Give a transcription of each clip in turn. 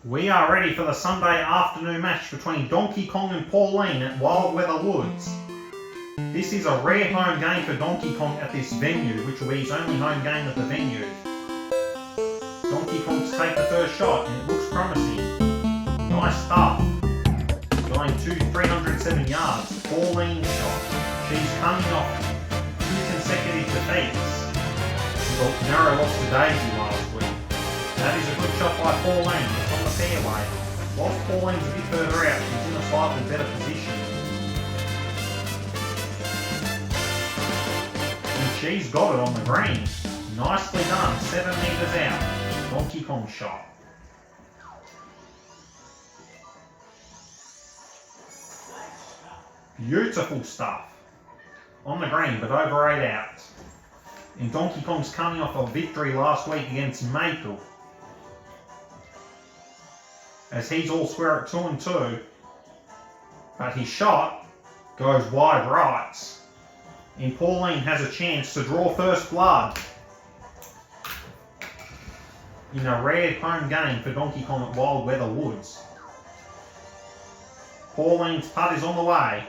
We are ready for the Sunday afternoon match between Donkey Kong and Pauline at Wildweather Woods. This is a rare home game for Donkey Kong at this venue, which will be his only home game at the venue. Donkey Kong to take the first shot, and it looks promising. Nice start. Going to 307 yards. Pauline shot. She's coming off 2 consecutive defeats. She got narrow loss to Daisy last week. That is a good shot by Pauline. It's on the fairway. Whilst Pauline's a bit further out, she's in a slightly better position. And she's got it on the green. Nicely done. 7 metres out. Donkey Kong shot. Beautiful stuff. On the green, but over 8 out. And Donkey Kong's coming off a victory last week against Maple, as he's all square at 2 and 2, but his shot goes wide right, and Pauline has a chance to draw first blood in a rare home game for Donkey Kong at Wildweather Woods. Pauline's putt is on the way.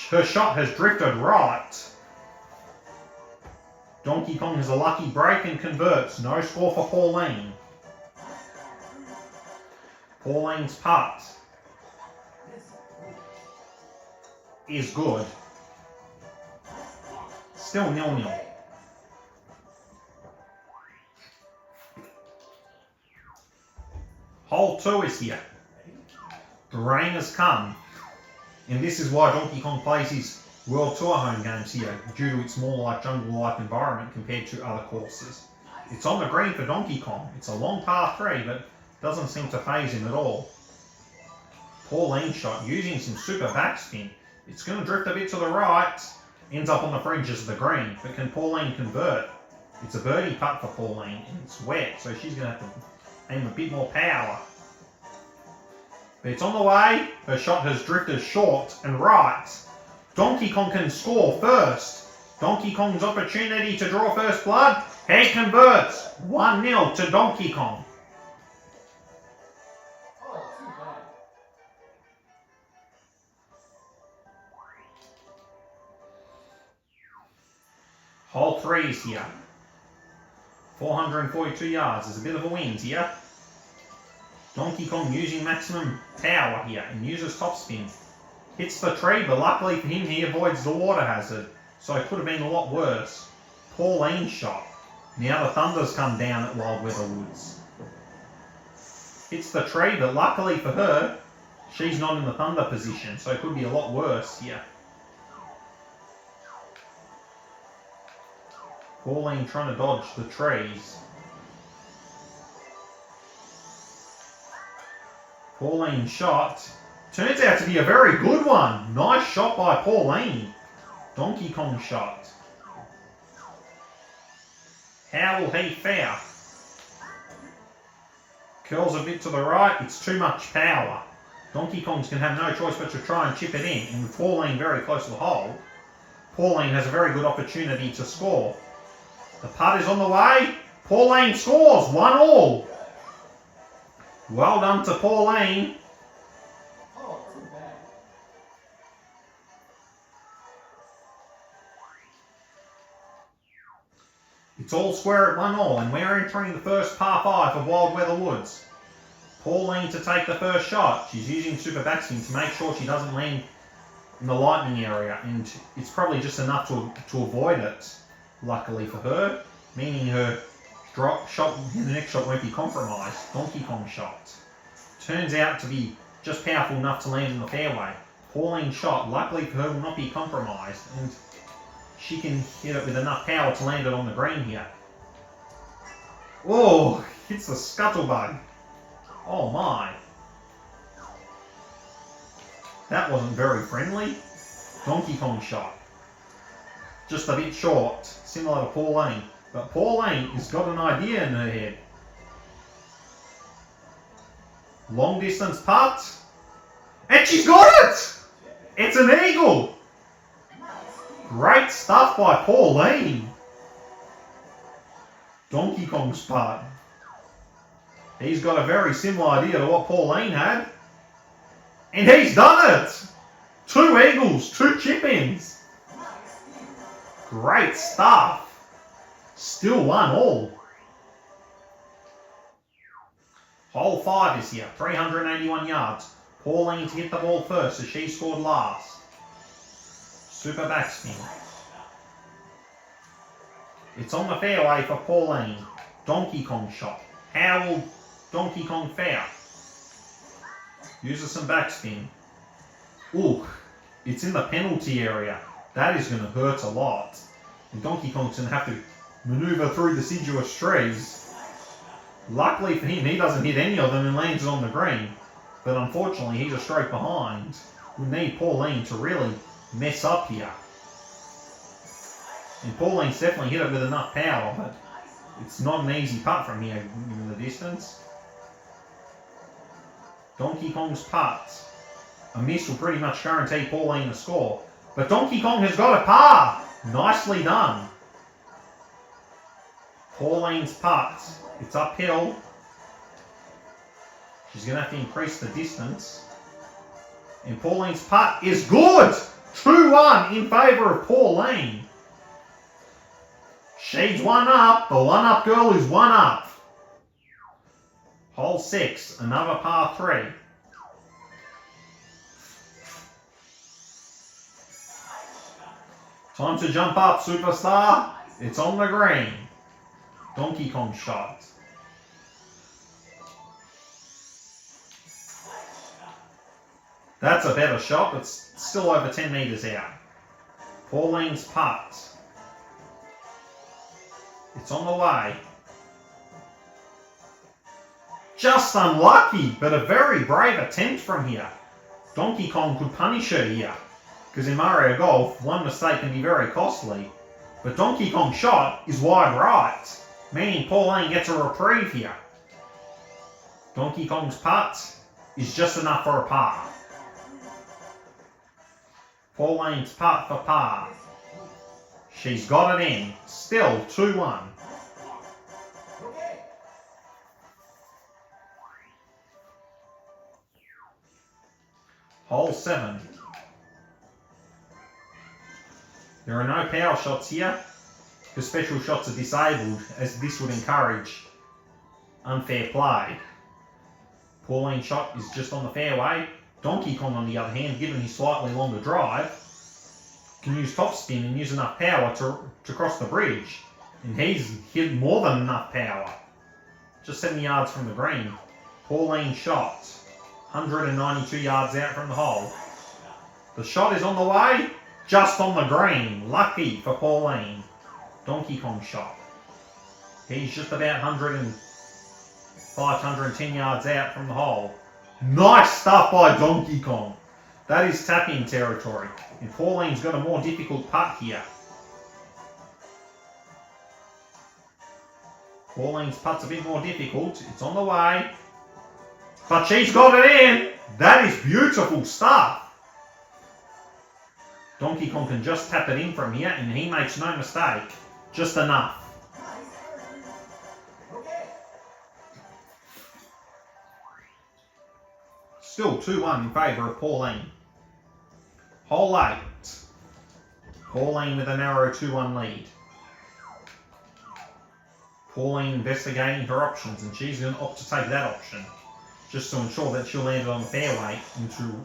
Her shot has drifted right. Donkey Kong has a lucky break and converts. No score for Pauline. Pauline's putt is good. Still 0-0. Hole 2 is here. The rain has come, and this is why Donkey Kong plays his World Tour home games here, due to its more like jungle-like environment compared to other courses. It's on the green for Donkey Kong. It's a long par 3, but doesn't seem to phase him at all. Pauline shot using some super backspin. It's going to drift a bit to the right. Ends up on the fringes of the green. But can Pauline convert? It's a birdie putt for Pauline, and it's wet, so she's going to have to aim a bit more power. But it's on the way. Her shot has drifted short and right. Donkey Kong can score first. Donkey Kong's opportunity to draw first blood. He converts. 1-0 to Donkey Kong. Hole 3 is here. 442 yards. There's a bit of a wind here. Donkey Kong using maximum power here and uses topspin. Hits the tree, but luckily for him he avoids the water hazard. So it could have been a lot worse. Pauline shot. Now the thunder's come down at Wildweather Woods. Hits the tree, but luckily for her, she's not in the thunder position. So it could be a lot worse here. Pauline trying to dodge the trees. Pauline's shot turns out to be a very good one. Nice shot by Pauline. Donkey Kong shot. How will he fare? Curls a bit to the right. It's too much power. Donkey Kong's going to have no choice but to try and chip it in. And with Pauline very close to the hole, Pauline has a very good opportunity to score. The putt is on the way. Pauline scores. 1-1. Well done to Pauline. It's all square at 1-1, and we're entering the first par 5 of Wildweather Woods. Pauline to take the first shot. She's using super backspin to make sure she doesn't land in the lightning area, and it's probably just enough to avoid it, luckily for her, meaning her shot, the next shot won't be compromised. Donkey Kong shot. Turns out to be just powerful enough to land in the fairway. Pauline shot, luckily for her, will not be compromised, and she can hit it with enough power to land it on the green here. Oh, hits the scuttlebug. Oh my. That wasn't very friendly. Donkey Kong shot. Just a bit short, similar to Pauline. But Pauline has got an idea in her head. Long distance putt. And she's got it! It's an eagle! Great stuff by Pauline. Donkey Kong's putt. He's got a very similar idea to what Pauline had. And he's done it! 2 eagles, 2 chip-ins. Great stuff. Still 1-all. Hole 5 is here, 381 yards. Pauline to hit the ball first as she scored last. Super backspin. It's on the fairway for Pauline. Donkey Kong shot. How will Donkey Kong fare? Uses some backspin. Ooh, it's in the penalty area. That is going to hurt a lot. And Donkey Kong's going to have to maneuver through deciduous trees. Luckily for him, he doesn't hit any of them and lands on the green. But unfortunately, he's a straight behind. We need Pauline to really mess up here. And Pauline's definitely hit it with enough power, but it's not an easy putt from here in the distance. Donkey Kong's putt. A miss will pretty much guarantee Pauline the score. But Donkey Kong has got a par. Nicely done. Pauline's putt. It's uphill. She's going to have to increase the distance. And Pauline's putt is good. 2-1 in favour of Pauline. She's 1 up. The 1-up girl is 1 up. Hole 6, another par 3. Time to jump up, superstar. It's on the green. Donkey Kong shot. That's a better shot, but still over 10 metres out. Pauline's putt. It's on the way. Just unlucky, but a very brave attempt from here. Donkey Kong could punish her here, because in Mario Golf, one mistake can be very costly. But Donkey Kong's shot is wide right, meaning Pauline gets a reprieve here. Donkey Kong's putt is just enough for a par. Pauline's putt for par. She's got it in. Still 2-1. Hole 7. There are no power shots here, because special shots are disabled, as this would encourage unfair play. Pauline's shot is just on the fairway. Donkey Kong, on the other hand, given his slightly longer drive, can use topspin and use enough power to cross the bridge. And he's hit more than enough power. Just 70 yards from the green. Pauline's shot, 192 yards out from the hole. The shot is on the way, just on the green. Lucky for Pauline. Donkey Kong shot. He's just about 110 yards out from the hole. Nice stuff by Donkey Kong. That is tap-in territory. And Pauline's got a more difficult putt here. Pauline's putt's a bit more difficult. It's on the way. But she's got it in. That is beautiful stuff. Donkey Kong can just tap it in from here, and he makes no mistake. Just enough. Still 2-1 in favour of Pauline. Hole 8. Pauline with a narrow 2-1 lead. Pauline investigating her options, and she's going to opt to take that option, just to ensure that she'll land it on the fairway and to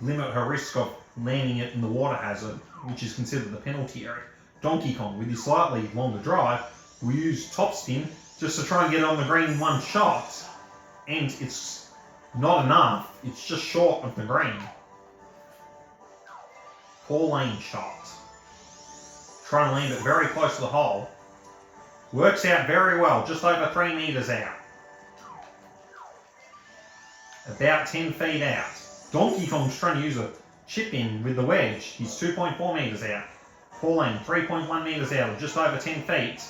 limit her risk of landing it in the water hazard, which is considered the penalty area. Donkey Kong, with his slightly longer drive, will use topspin just to try and get it on the green in one shot, and it's not enough. It's just short of the green. Pauline shot. Try and land it very close to the hole. Works out very well, just over 3 metres out. About 10 feet out. Donkey Kong's trying to use a chip in with the wedge. He's 2.4 metres out. Pauline, 3.1 metres out, just over 10 feet.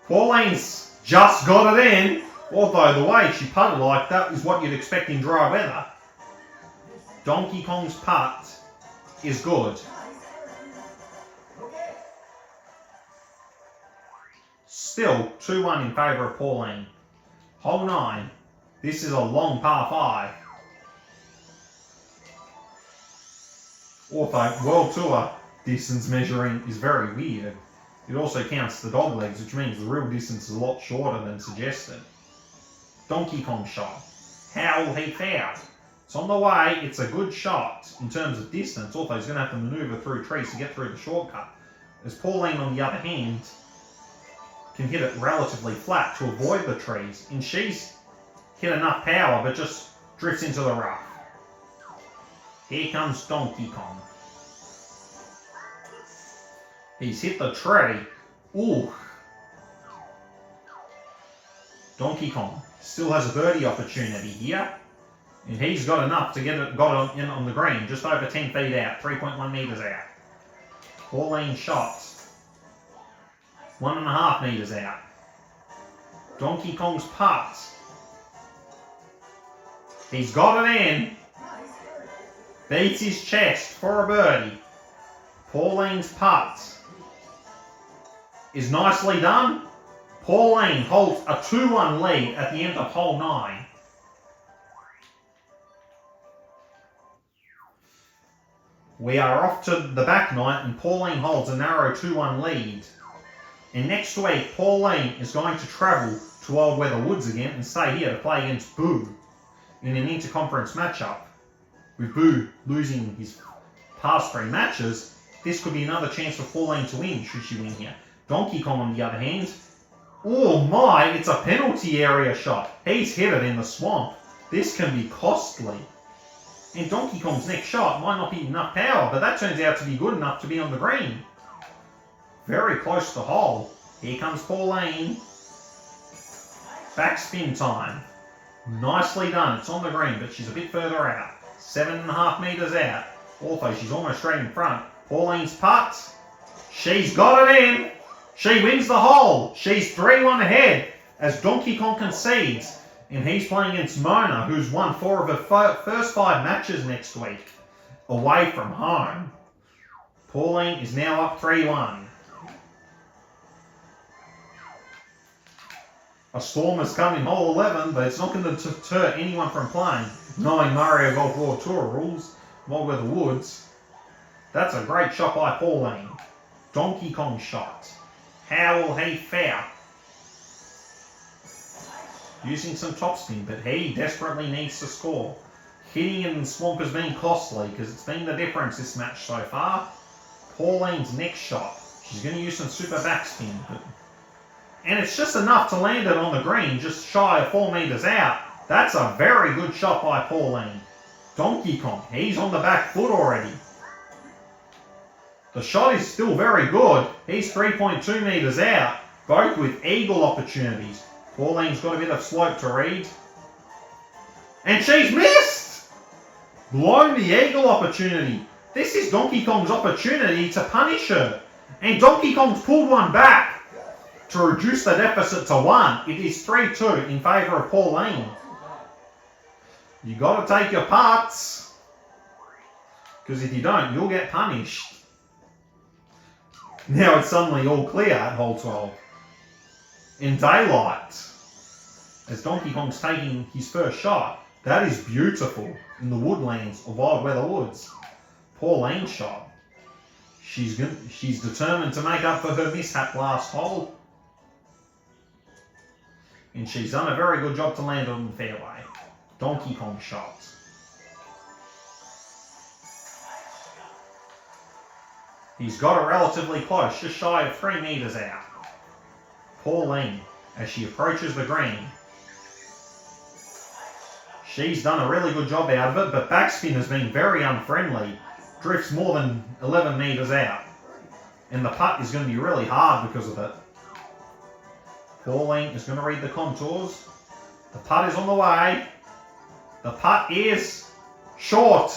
Pauline's just got it in, although the way she putted like that is what you'd expect in dry weather. Donkey Kong's putt is good. Still 2-1 in favour of Pauline. Hole 9. This is a long par 5. Although World Tour distance measuring is very weird. It also counts the dog legs, which means the real distance is a lot shorter than suggested. Donkey Kong shot. How will he fare? It's on the way. It's a good shot in terms of distance, although he's going to have to maneuver through trees to get through the shortcut. As Pauline, on the other hand, can hit it relatively flat to avoid the trees, and she's hit enough power but just drifts into the rough. Here comes Donkey Kong. He's hit the tree. Ooh. Donkey Kong still has a birdie opportunity here. And he's got enough to get it in on the green, just over 10 feet out, 3.1 metres out. Pauline shot. 1.5 metres out. Donkey Kong's putt. He's got it in. Beats his chest for a birdie. Pauline's putt is nicely done. Pauline holds a 2-1 lead at the end of hole 9. We are off to the back night and Pauline holds a narrow 2-1 lead. And next week, Pauline is going to travel to Wildweather Woods again and stay here to play against Boo in an interconference matchup. With Boo losing his past 3 matches, this could be another chance for Pauline to win, should she win here. Donkey Kong, on the other hand, oh my, it's a penalty area shot. He's hit it in the swamp. This can be costly. And Donkey Kong's next shot might not be enough power, but that turns out to be good enough to be on the green. Very close to hole. Here comes Pauline. Backspin time. Nicely done. It's on the green, but she's a bit further out. 7.5 metres out. Also, she's almost straight in front. Pauline's putt. She's got it in. She wins the hole. She's 3-1 ahead as Donkey Kong concedes. And he's playing against Mona, who's won 4 of her first 5 matches next week, away from home. Pauline is now up 3-1. A storm has come in hole 11, but it's not going to deter anyone from playing, knowing Mario Golf World Tour rules, Wildweather Woods. That's a great shot by Pauline. Donkey Kong shot. How will he fare? Using some topspin, but he desperately needs to score. Hitting in the swamp has been costly because it's been the difference this match so far. Pauline's next shot. She's going to use some super backspin. And it's just enough to land it on the green, just shy of 4 metres out. That's a very good shot by Pauline. Donkey Kong, he's on the back foot already. The shot is still very good. He's 3.2 metres out, both with eagle opportunities. Pauline's got a bit of slope to read. And she's missed! Blown the eagle opportunity. This is Donkey Kong's opportunity to punish her. And Donkey Kong's pulled one back to reduce the deficit to 1. It is 3-2 in favour of Pauline. You got to take your putts. Because if you don't, you'll get punished. Now it's suddenly all clear at hole 12. In daylight, as Donkey Kong's taking his first shot. That is beautiful in the woodlands of Wildweather Woods. Pauline's shot. She's determined to make up for her mishap last hole. And she's done a very good job to land on the fairway. Donkey Kong shot. He's got it relatively close, just shy of 3 metres out. Pauline, as she approaches the green. She's done a really good job out of it, but backspin has been very unfriendly. Drifts more than 11 metres out. And the putt is going to be really hard because of it. Pauline is going to read the contours. The putt is on the way. The putt is short.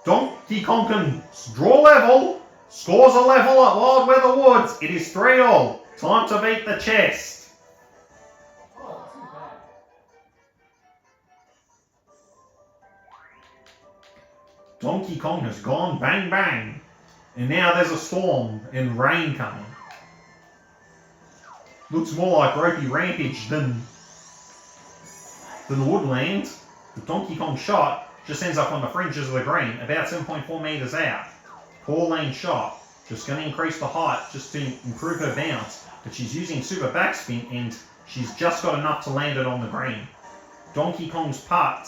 Donkey Kong can draw level. Scores a level at Wildweather Woods. It is 3-all. Time to beat the chest. Donkey Kong has gone bang bang. And now there's a storm and rain coming. Looks more like ropey rampage than woodland. The Donkey Kong shot just ends up on the fringes of the green, about 7.4 metres out. Pauline shot, just going to increase the height just to improve her bounce, but she's using super backspin and she's just got enough to land it on the green. Donkey Kong's putt.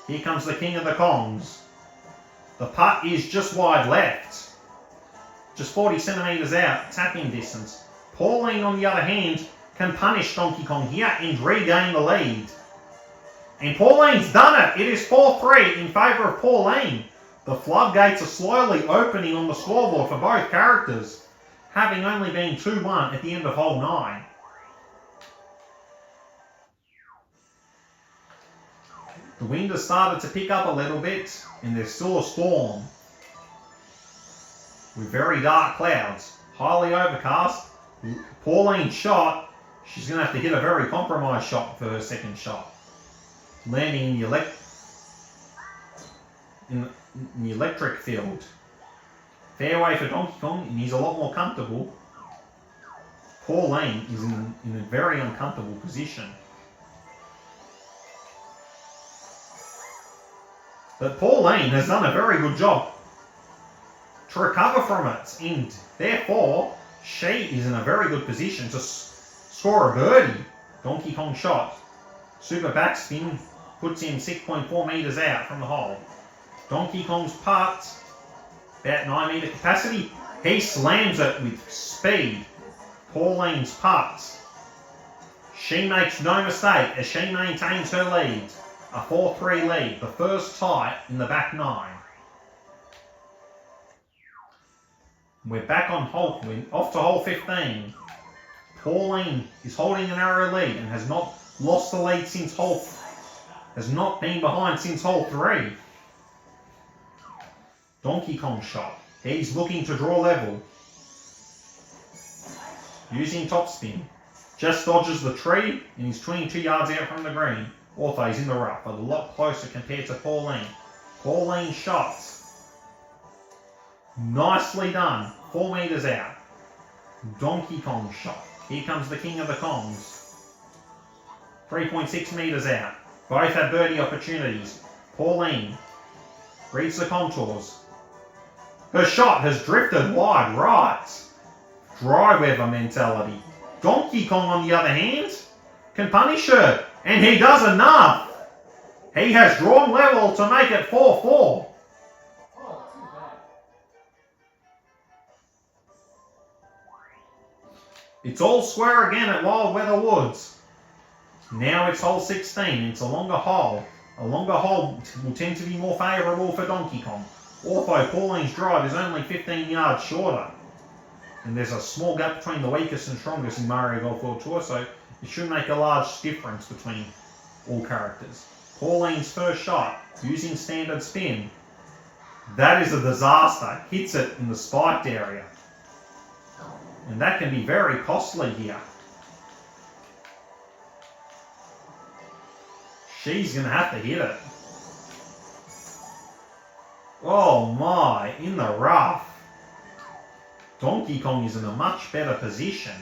Here comes the king of the Kongs. The putt is just wide left. Just 40 centimetres out, tapping distance. Pauline, on the other hand, can punish Donkey Kong here and regain the lead. And Pauline's done it! It is 4-3 in favour of Pauline. The floodgates are slowly opening on the scoreboard for both characters, having only been 2-1 at the end of hole 9. The wind has started to pick up a little bit, and there's still a storm with very dark clouds, highly overcast. Pauline's shot, she's going to have to hit a very compromised shot for her second shot, landing in the electric field. Fairway for Donkey Kong, and he's a lot more comfortable. Pauline is in a very uncomfortable position. But Pauline has done a very good job to recover from it, and therefore she is in a very good position to score a birdie. Donkey Kong shot. Super backspin puts him 6.4 metres out from the hole. Donkey Kong's putt, about 9 metre capacity. He slams it with speed. Pauline's putt. She makes no mistake as she maintains her lead. A 4-3 lead, the first tie in the back 9. We're back on off to hole 15. Pauline is holding a narrow lead and has not lost the lead since has not been behind since hole 3. Donkey Kong shot. He's looking to draw level. Using topspin. Just dodges the tree and he's 22 yards out from the green. Although he's in the rough, but a lot closer compared to Pauline. Pauline shots. Nicely done. 4 metres out. Donkey Kong shot. Here comes the king of the Kongs. 3.6 metres out. Both have birdie opportunities. Pauline reads the contours. Her shot has drifted wide right. Dry weather mentality. Donkey Kong, on the other hand, can punish her. And he does enough. He has drawn level to make it 4-4. It's all square again at Wildweather Woods. Now it's hole 16. It's a longer hole. A longer hole will tend to be more favourable for Donkey Kong. Although Pauline's drive is only 15 yards shorter. And there's a small gap between the weakest and strongest in Mario Golf World Tour, so it should make a large difference between all characters. Pauline's first shot, using standard spin. That is a disaster. Hits it in the spiked area. And that can be very costly here. She's going to have to hit it. Oh my, in the rough. Donkey Kong is in a much better position,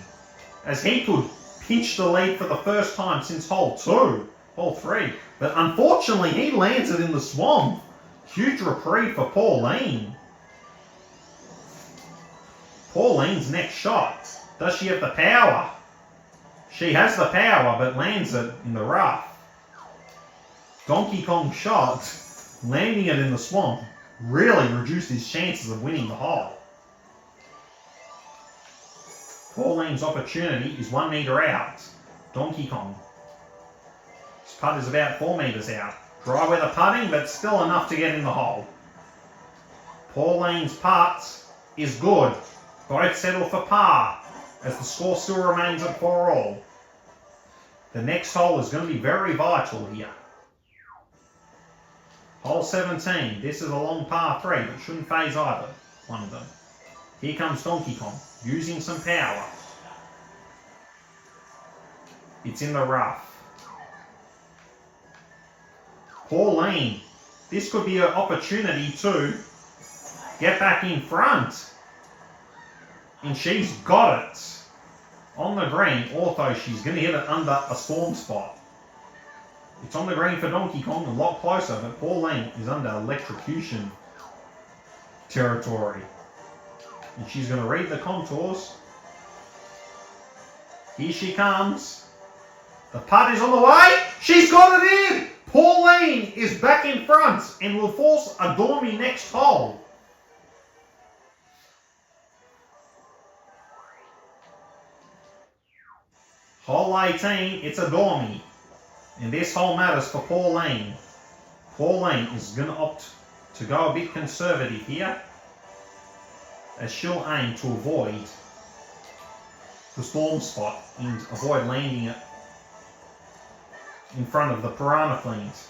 as he could pinch the lead for the first time since hole 3. But unfortunately, he lands it in the swamp. Huge reprieve for Pauline. Pauline's next shot. Does she have the power? She has the power, but lands it in the rough. Donkey Kong shot, landing it in the swamp, really reduced his chances of winning the hole. Pauline's opportunity is 1 metre out. Donkey Kong. His putt is about 4 metres out. Dry weather putting, but still enough to get in the hole. Pauline's putt is good. Both settle for par, as the score still remains at 4-all. The next hole is going to be very vital here. Hole 17. This is a long par 3, but shouldn't phase either one of them. Here comes Donkey Kong, using some power. It's in the rough. Pauline, this could be an opportunity to get back in front. And she's got it. on the green, although she's going to hit it under a storm spot. It's on the green for Donkey Kong, a lot closer, but Pauline is under electrocution territory. And she's going to read the contours. Here she comes. The putt is on the way. She's got it in. Pauline is back in front and will force a Dormy next hole. Hole 18, it's a Dormy. And this hole matters for Pauline. Pauline is going to opt to go a bit conservative here, as she'll aim to avoid the storm spot and avoid landing it in front of the piranha queens.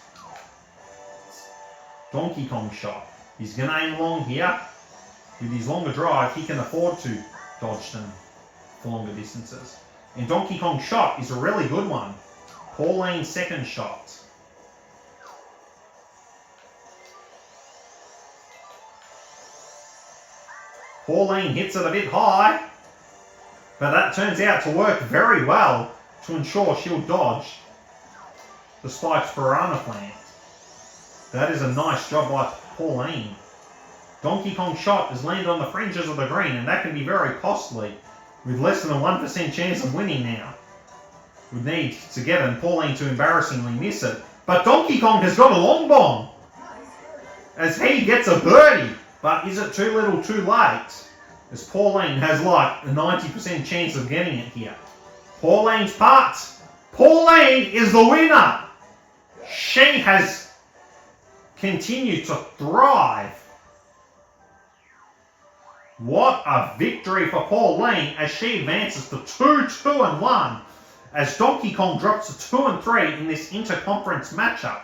Donkey Kong shot. He's going to aim long here. With his longer drive, he can afford to dodge them for longer distances. And Donkey Kong shot is a really good one. Pauline's second shot. Pauline hits it a bit high, but that turns out to work very well to ensure she'll dodge the spiked piranha plant. That is a nice job by Pauline. Donkey Kong shot has landed on the fringes of the green, and that can be very costly, with less than a 1% chance of winning now. Would need to get it and Pauline to embarrassingly miss it. But Donkey Kong has got a long bomb as he gets a birdie. But is it too little too late? As Pauline has like a 90% chance of getting it here. Pauline's putt. Pauline is the winner. She has continued to thrive. What a victory for Pauline as she advances to 2-2-1. As Donkey Kong drops to 2-3 in this inter-conference matchup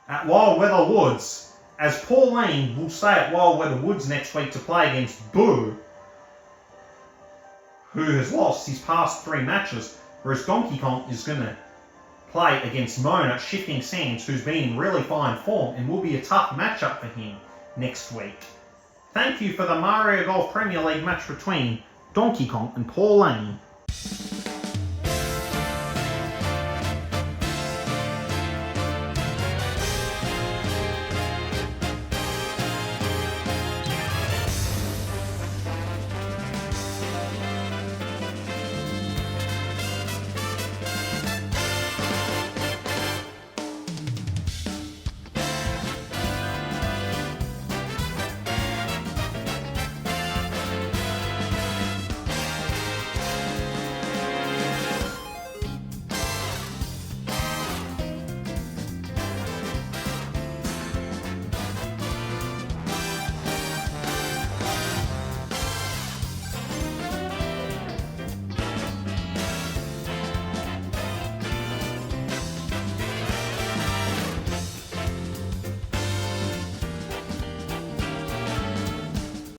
at Wildweather Woods, as Pauline will stay at Wildweather Woods next week to play against Boo, who has lost his past 3 matches, whereas Donkey Kong is going to play against Mona Shifting Sands, who's been in really fine form and will be a tough matchup for him next week. Thank you for the Mario Golf Premier League match between Donkey Kong and Pauline.